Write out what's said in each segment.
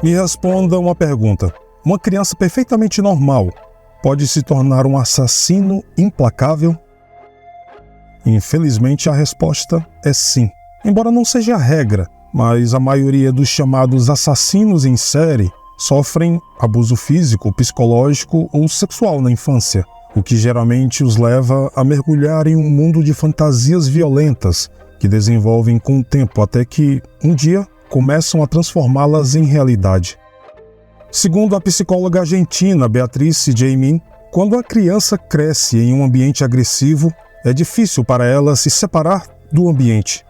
Me responda uma pergunta. Uma criança perfeitamente normal pode se tornar um assassino implacável? Infelizmente, a resposta é sim. Embora não seja a regra, mas a maioria dos chamados assassinos em série sofrem abuso físico, psicológico ou sexual na infância, o que geralmente os leva a mergulhar em um mundo de fantasias violentas que desenvolvem com o tempo até que, um dia, começam a transformá-las em realidade. Segundo a psicóloga argentina Beatrice Jaimin, quando a criança cresce em um ambiente agressivo, é difícil para ela se separar do ambiente.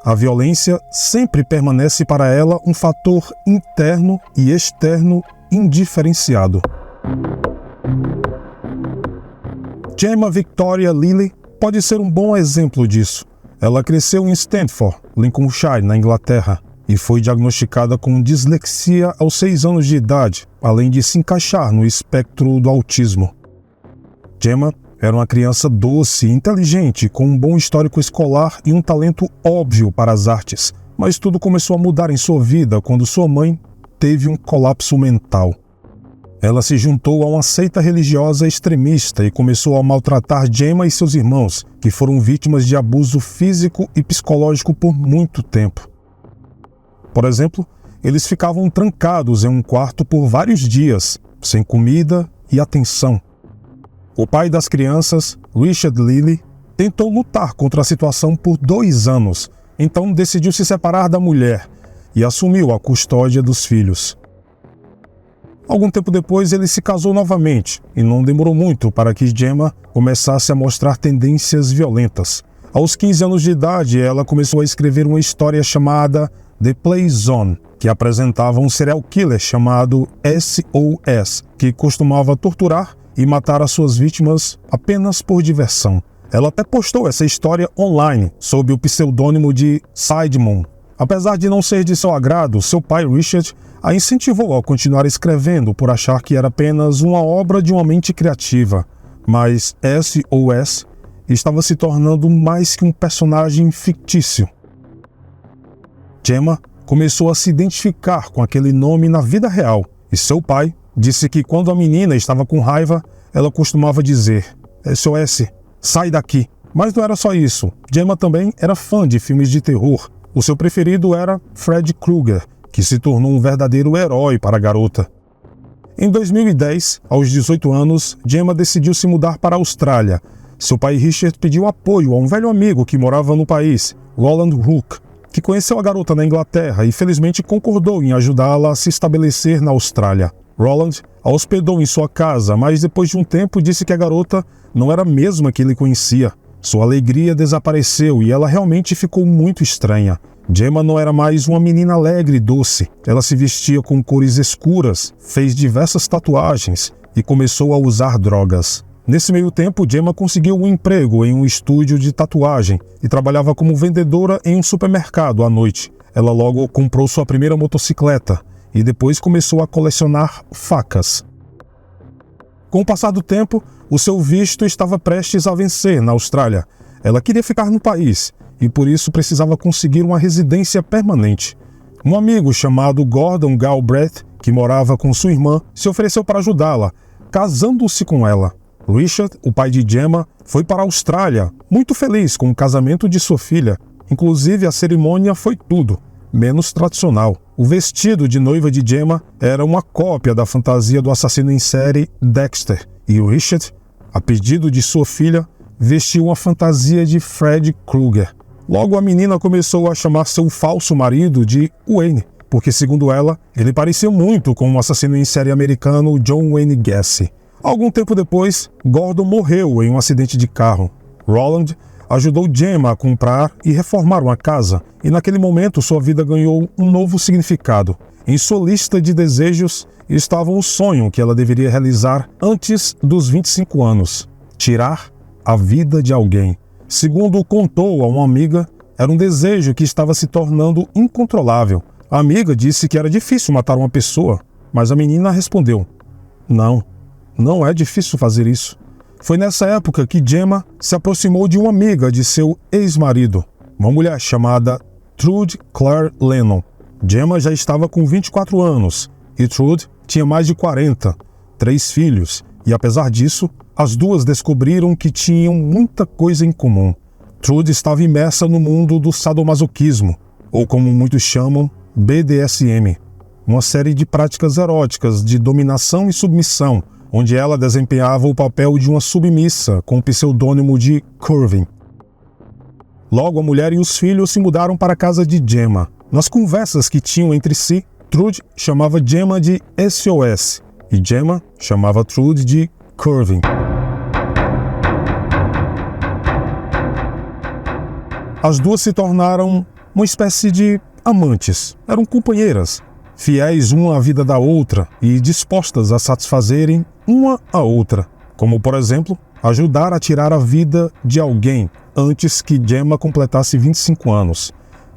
A violência sempre permanece para ela um fator interno e externo indiferenciado. Gemma Victoria Lilly pode ser um bom exemplo disso. Ela cresceu em Stanford, Lincolnshire, na Inglaterra, e foi diagnosticada com dislexia aos 6 anos de idade, além de se encaixar no espectro do autismo. Gemma era uma criança doce e inteligente, com um bom histórico escolar e um talento óbvio para as artes, mas tudo começou a mudar em sua vida quando sua mãe teve um colapso mental. Ela se juntou a uma seita religiosa extremista e começou a maltratar Gemma e seus irmãos, que foram vítimas de abuso físico e psicológico por muito tempo. Por exemplo, eles ficavam trancados em um quarto por vários dias, sem comida e atenção. O pai das crianças, Richard Lilly, tentou lutar contra a situação por 2 anos, então decidiu se separar da mulher e assumiu a custódia dos filhos. Algum tempo depois, ele se casou novamente e não demorou muito para que Gemma começasse a mostrar tendências violentas. Aos 15 anos de idade, ela começou a escrever uma história chamada The Play Zone, que apresentava um serial killer chamado SOS, que costumava torturar e matar as suas vítimas apenas por diversão. Ela até postou essa história online, sob o pseudônimo de Sidemoon. Apesar de não ser de seu agrado, seu pai, Richard, a incentivou a continuar escrevendo por achar que era apenas uma obra de uma mente criativa. Mas SOS estava se tornando mais que um personagem fictício. Gemma começou a se identificar com aquele nome na vida real, e seu pai disse que quando a menina estava com raiva, ela costumava dizer: SOS, sai daqui. Mas não era só isso. Gemma também era fã de filmes de terror. O seu preferido era Freddy Krueger, que se tornou um verdadeiro herói para a garota. Em 2010, aos 18 anos, Gemma decidiu se mudar para a Austrália. Seu pai Richard pediu apoio a um velho amigo que morava no país, Roland Hook, que conheceu a garota na Inglaterra e felizmente concordou em ajudá-la a se estabelecer na Austrália. Roland a hospedou em sua casa, mas depois de um tempo disse que a garota não era a mesma que ele conhecia. Sua alegria desapareceu e ela realmente ficou muito estranha. Gemma não era mais uma menina alegre e doce. Ela se vestia com cores escuras, fez diversas tatuagens e começou a usar drogas. Nesse meio tempo, Gemma conseguiu um emprego em um estúdio de tatuagem e trabalhava como vendedora em um supermercado à noite. Ela logo comprou sua primeira motocicleta e depois começou a colecionar facas. Com o passar do tempo, o seu visto estava prestes a vencer na Austrália. Ela queria ficar no país e por isso precisava conseguir uma residência permanente. Um amigo chamado Gordon Galbraith, que morava com sua irmã, se ofereceu para ajudá-la, casando-se com ela. Richard, o pai de Gemma, foi para a Austrália, muito feliz com o casamento de sua filha. Inclusive, a cerimônia foi tudo, menos tradicional. O vestido de noiva de Gemma era uma cópia da fantasia do assassino em série Dexter, e o Richard, a pedido de sua filha, vestiu uma fantasia de Freddy Krueger. Logo, a menina começou a chamar seu falso marido de Wayne, porque, segundo ela, ele parecia muito com o assassino em série americano John Wayne Gacy. Algum tempo depois, Gordon morreu em um acidente de carro. Roland ajudou Gemma a comprar e reformar uma casa, e naquele momento sua vida ganhou um novo significado. Em sua lista de desejos estava um sonho que ela deveria realizar antes dos 25 anos: tirar a vida de alguém. Segundo contou a uma amiga, era um desejo que estava se tornando incontrolável. A amiga disse que era difícil matar uma pessoa, mas a menina respondeu: Não é difícil fazer isso. Foi nessa época que Gemma se aproximou de uma amiga de seu ex-marido, uma mulher chamada Trude Claire Lennon. Gemma já estava com 24 anos e Trude tinha mais de 40, 3 filhos, e apesar disso, as duas descobriram que tinham muita coisa em comum. Trude estava imersa no mundo do sadomasoquismo, ou como muitos chamam, BDSM, uma série de práticas eróticas de dominação e submissão, onde ela desempenhava o papel de uma submissa com o pseudônimo de Curvin. Logo, a mulher e os filhos se mudaram para a casa de Gemma. Nas conversas que tinham entre si, Trude chamava Gemma de SOS e Gemma chamava Trude de Curvin. As duas se tornaram uma espécie de amantes. Eram companheiras, fiéis uma à vida da outra e dispostas a satisfazerem uma a outra. Como, por exemplo, ajudar a tirar a vida de alguém antes que Gemma completasse 25 anos.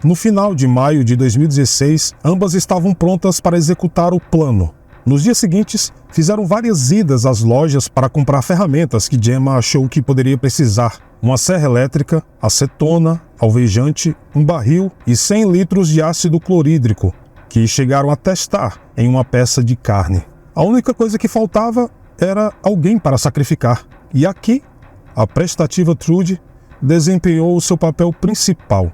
No final de maio de 2016, ambas estavam prontas para executar o plano. Nos dias seguintes, fizeram várias idas às lojas para comprar ferramentas que Gemma achou que poderia precisar. Uma serra elétrica, acetona, alvejante, um barril e 100 litros de ácido clorídrico, que chegaram a testar em uma peça de carne. A única coisa que faltava era alguém para sacrificar. E aqui, a prestativa Trude desempenhou o seu papel principal.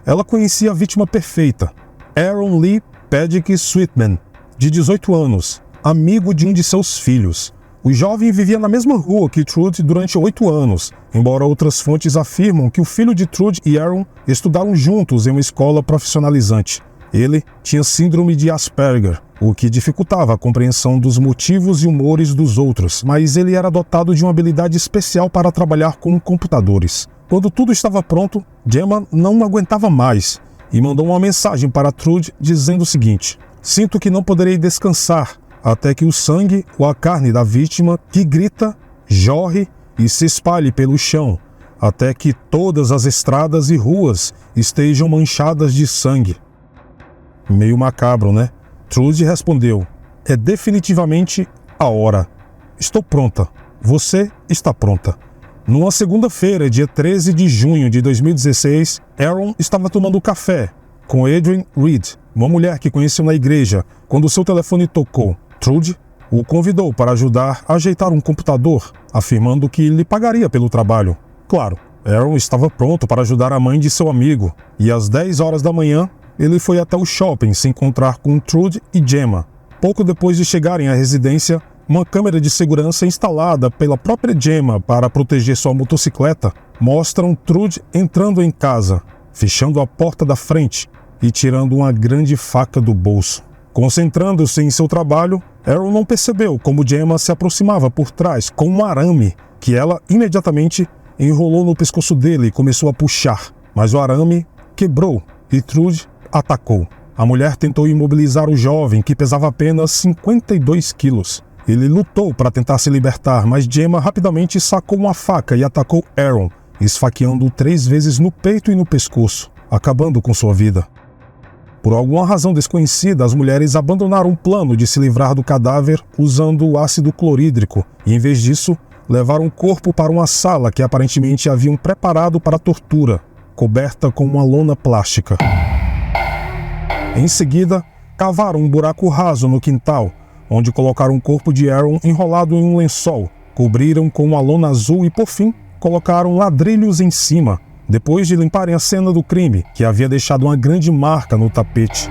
Ela conhecia a vítima perfeita, Aaron Lee Pedic Sweetman, de 18 anos, amigo de um de seus filhos. O jovem vivia na mesma rua que Trude durante 8 anos, embora outras fontes afirmam que o filho de Trude e Aaron estudaram juntos em uma escola profissionalizante. Ele tinha síndrome de Asperger, o que dificultava a compreensão dos motivos e humores dos outros, mas ele era dotado de uma habilidade especial para trabalhar com computadores. Quando tudo estava pronto, Gemma não aguentava mais e mandou uma mensagem para Trude dizendo o seguinte: "Sinto que não poderei descansar até que o sangue ou a carne da vítima que grita, jorre e se espalhe pelo chão, até que todas as estradas e ruas estejam manchadas de sangue." Meio macabro, né? Trude respondeu: "É definitivamente a hora. Estou pronta. Você está pronta." Numa segunda-feira, dia 13 de junho de 2016, Aaron estava tomando café com Adrienne Reed, uma mulher que conheceu na igreja, quando seu telefone tocou. Trude o convidou para ajudar a ajeitar um computador, afirmando que lhe pagaria pelo trabalho. Claro, Aaron estava pronto para ajudar a mãe de seu amigo, e às 10 horas da manhã, ele foi até o shopping se encontrar com Trude e Gemma. Pouco depois de chegarem à residência, uma câmera de segurança instalada pela própria Gemma para proteger sua motocicleta mostram Trude entrando em casa, fechando a porta da frente e tirando uma grande faca do bolso. Concentrando-se em seu trabalho, Aaron não percebeu como Gemma se aproximava por trás com um arame que ela imediatamente enrolou no pescoço dele e começou a puxar, mas o arame quebrou e Trude atacou. A mulher tentou imobilizar o jovem, que pesava apenas 52 quilos. Ele lutou para tentar se libertar, mas Gemma rapidamente sacou uma faca e atacou Aaron, esfaqueando-o 3 vezes no peito e no pescoço, acabando com sua vida. Por alguma razão desconhecida, as mulheres abandonaram o plano de se livrar do cadáver usando o ácido clorídrico e, em vez disso, levaram o corpo para uma sala que aparentemente haviam preparado para a tortura, coberta com uma lona plástica. Em seguida, cavaram um buraco raso no quintal, onde colocaram o corpo de Aaron enrolado em um lençol, cobriram com uma lona azul e, por fim, colocaram ladrilhos em cima, depois de limparem a cena do crime, que havia deixado uma grande marca no tapete.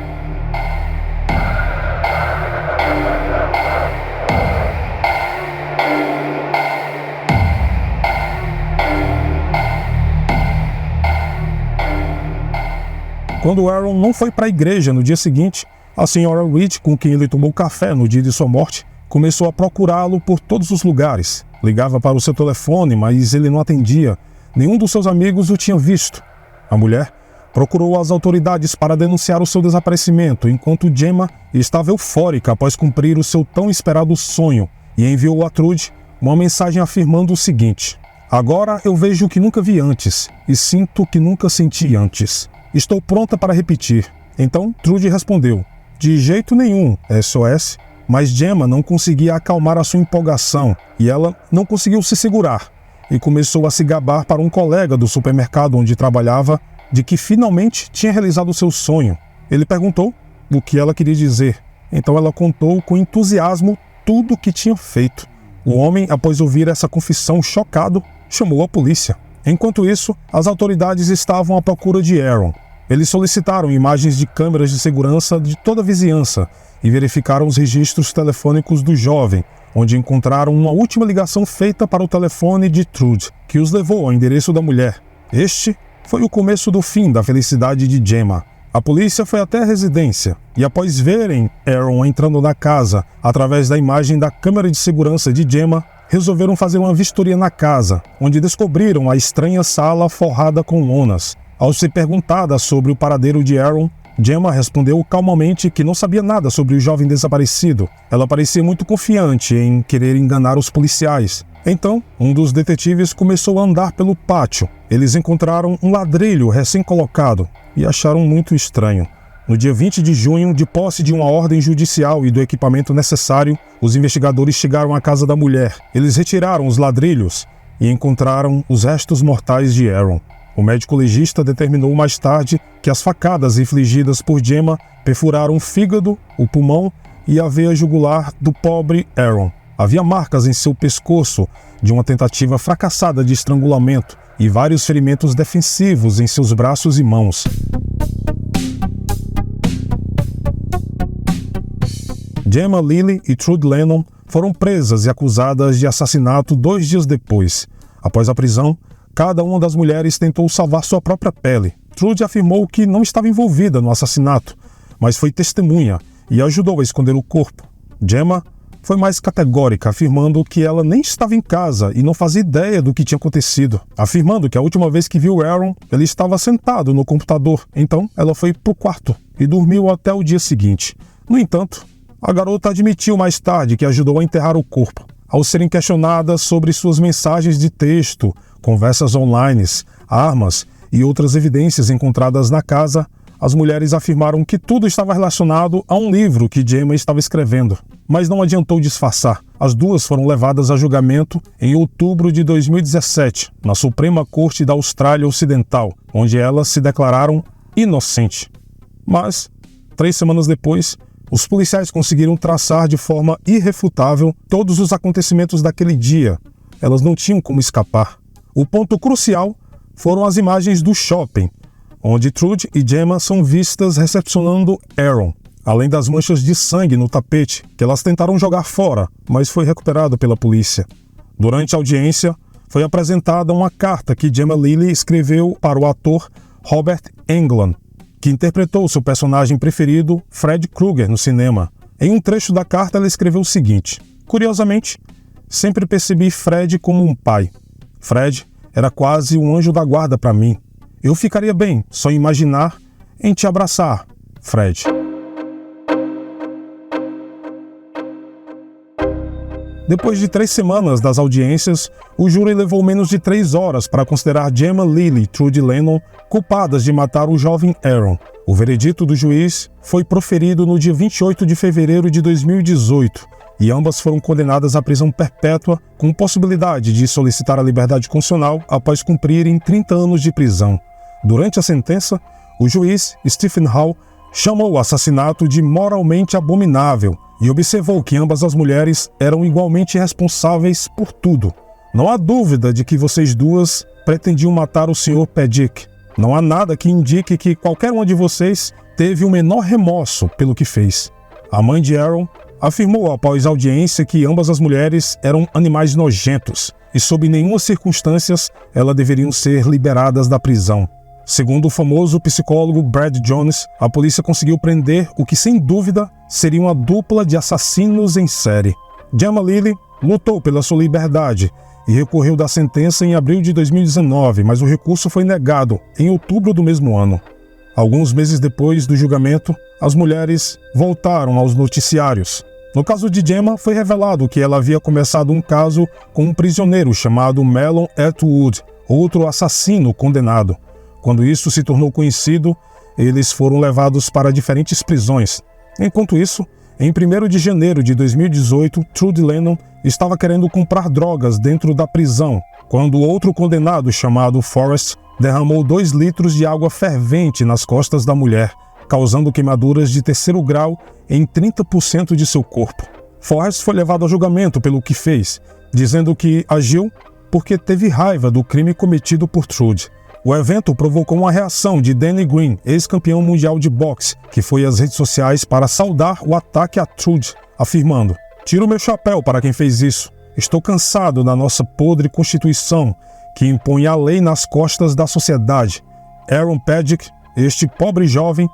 Quando Aaron não foi para a igreja no dia seguinte, a senhora Reed, com quem ele tomou café no dia de sua morte, começou a procurá-lo por todos os lugares. Ligava para o seu telefone, mas ele não atendia. Nenhum dos seus amigos o tinha visto. A mulher procurou as autoridades para denunciar o seu desaparecimento, enquanto Gemma estava eufórica após cumprir o seu tão esperado sonho e enviou a Trude uma mensagem afirmando o seguinte: "Agora eu vejo o que nunca vi antes e sinto o que nunca senti antes. Estou pronta para repetir." Então Trude respondeu: "De jeito nenhum, SOS." Mas Gemma não conseguia acalmar a sua empolgação e ela não conseguiu se segurar e começou a se gabar para um colega do supermercado onde trabalhava de que finalmente tinha realizado o seu sonho. Ele perguntou o que ela queria dizer Então ela contou com entusiasmo tudo o que tinha feito. O homem, após ouvir essa confissão chocado, chamou a polícia. Enquanto isso, as autoridades estavam à procura de Aaron. Eles solicitaram imagens de câmeras de segurança de toda a vizinhança e verificaram os registros telefônicos do jovem, onde encontraram uma última ligação feita para o telefone de Trude, que os levou ao endereço da mulher. Este foi o começo do fim da felicidade de Gemma. A polícia foi até a residência e, após verem Aaron entrando na casa através da imagem da câmera de segurança de Gemma, resolveram fazer uma vistoria na casa, onde descobriram a estranha sala forrada com lonas. Ao ser perguntada sobre o paradeiro de Aaron, Gemma respondeu calmamente que não sabia nada sobre o jovem desaparecido. Ela parecia muito confiante em querer enganar os policiais. Então, um dos detetives começou a andar pelo pátio. Eles encontraram um ladrilho recém-colocado e acharam muito estranho. No dia 20 de junho, de posse de uma ordem judicial e do equipamento necessário, os investigadores chegaram à casa da mulher. Eles retiraram os ladrilhos e encontraram os restos mortais de Aaron. O médico legista determinou mais tarde que as facadas infligidas por Gemma perfuraram o fígado, o pulmão e a veia jugular do pobre Aaron. Havia marcas em seu pescoço de uma tentativa fracassada de estrangulamento e vários ferimentos defensivos em seus braços e mãos. Gemma Lilly e Trude Lennon foram presas e acusadas de assassinato 2 dias depois. Após a prisão, cada uma das mulheres tentou salvar sua própria pele. Trude afirmou que não estava envolvida no assassinato, mas foi testemunha e ajudou a esconder o corpo. Gemma foi mais categórica, afirmando que ela nem estava em casa e não fazia ideia do que tinha acontecido. Afirmando que a última vez que viu Aaron, ele estava sentado no computador. Então, ela foi para o quarto e dormiu até o dia seguinte. No entanto, a garota admitiu mais tarde que ajudou a enterrar o corpo. Ao serem questionadas sobre suas mensagens de texto, conversas online, armas e outras evidências encontradas na casa, as mulheres afirmaram que tudo estava relacionado a um livro que Gemma estava escrevendo. Mas não adiantou disfarçar. As duas foram levadas a julgamento em outubro de 2017, na Suprema Corte da Austrália Ocidental, onde elas se declararam inocentes. Mas, 3 semanas depois, os policiais conseguiram traçar de forma irrefutável todos os acontecimentos daquele dia. Elas não tinham como escapar. O ponto crucial foram as imagens do shopping, onde Trude e Gemma são vistas recepcionando Aaron, além das manchas de sangue no tapete, que elas tentaram jogar fora, mas foi recuperado pela polícia. Durante a audiência, foi apresentada uma carta que Gemma Lilly escreveu para o ator Robert Englund, que interpretou seu personagem preferido, Fred Krueger, no cinema. Em um trecho da carta, ela escreveu o seguinte: curiosamente, sempre percebi Fred como um pai. Fred era quase um anjo da guarda para mim. Eu ficaria bem só imaginar em te abraçar, Fred. Depois de 3 semanas das audiências, o júri levou menos de 3 horas para considerar Gemma Lilly e Trude Lennon culpadas de matar o jovem Aaron. O veredito do juiz foi proferido no dia 28 de fevereiro de 2018 e ambas foram condenadas à prisão perpétua com possibilidade de solicitar a liberdade condicional após cumprirem 30 anos de prisão. Durante a sentença, o juiz Stephen Hall chamou o assassinato de moralmente abominável e observou que ambas as mulheres eram igualmente responsáveis por tudo. Não há dúvida de que vocês duas pretendiam matar o Sr. Pedic. Não há nada que indique que qualquer uma de vocês teve o menor remorso pelo que fez. A mãe de Aaron afirmou após a audiência que ambas as mulheres eram animais nojentos e sob nenhuma circunstância elas deveriam ser liberadas da prisão. Segundo o famoso psicólogo Brad Jones, a polícia conseguiu prender o que sem dúvida seria uma dupla de assassinos em série. Gemma Lilly lutou pela sua liberdade e recorreu da sentença em abril de 2019, mas o recurso foi negado em outubro do mesmo ano. Alguns meses depois do julgamento, as mulheres voltaram aos noticiários. No caso de Gemma, foi revelado que ela havia começado um caso com um prisioneiro chamado Mellon Atwood, outro assassino condenado. Quando isso se tornou conhecido, eles foram levados para diferentes prisões. Enquanto isso, em 1º de janeiro de 2018, Trude Lennon estava querendo comprar drogas dentro da prisão, quando outro condenado chamado Forrest derramou 2 litros de água fervente nas costas da mulher, causando queimaduras de terceiro grau em 30% de seu corpo. Forrest foi levado a julgamento pelo que fez, dizendo que agiu porque teve raiva do crime cometido por Trude. O evento provocou uma reação de Danny Green, ex-campeão mundial de boxe, que foi às redes sociais para saudar o ataque a Trude, afirmando: "Tiro meu chapéu para quem fez isso. Estou cansado da nossa podre Constituição, que impõe a lei nas costas da sociedade. Aaron Paddock, este pobre jovem,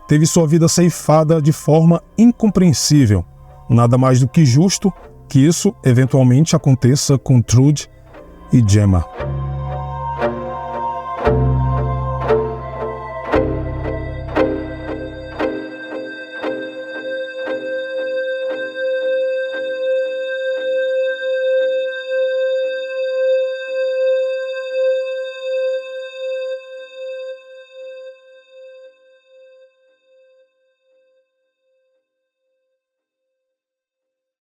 teve sua vida ceifada de forma incompreensível. Nada mais do que justo que isso eventualmente aconteça com Trude e Gemma."